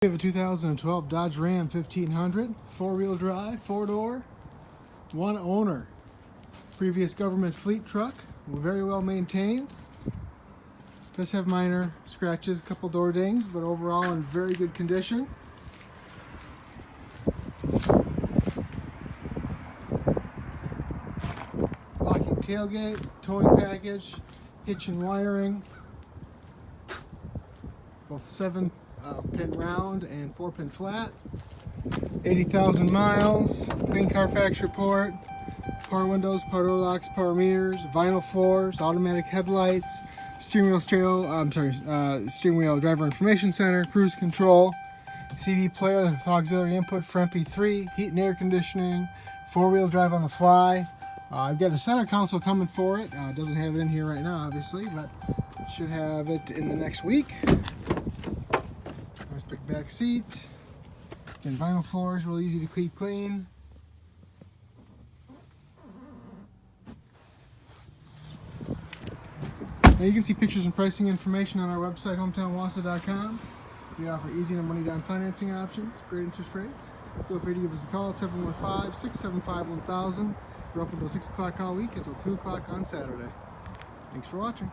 We have a 2012 Dodge Ram 1500, four-wheel drive, four-door, one owner. Previous government fleet truck, very well maintained. Does have minor scratches, a couple door dings, but overall in very good condition. Locking tailgate, towing package, hitch and wiring, both 7-pin round and 4-pin flat. 80,000 miles, clean Carfax report, power windows, power door locks, power mirrors, vinyl floors, automatic headlights, steering wheel driver information center, cruise control, CD player with auxiliary input for MP3, heat and air conditioning, four-wheel drive on the fly. I've got a center console coming for it. Doesn't have it in here right now, obviously, but should have it in the next week. Nice big back seat. Again, vinyl floors, real easy to keep clean. Now you can see pictures and pricing information on our website, hometownwausau.com. We offer easy and money down financing options, great interest rates. Feel free to give us a call at 715-675-1000. We're open until 6 o'clock all week until 2 o'clock on Saturday. Thanks for watching.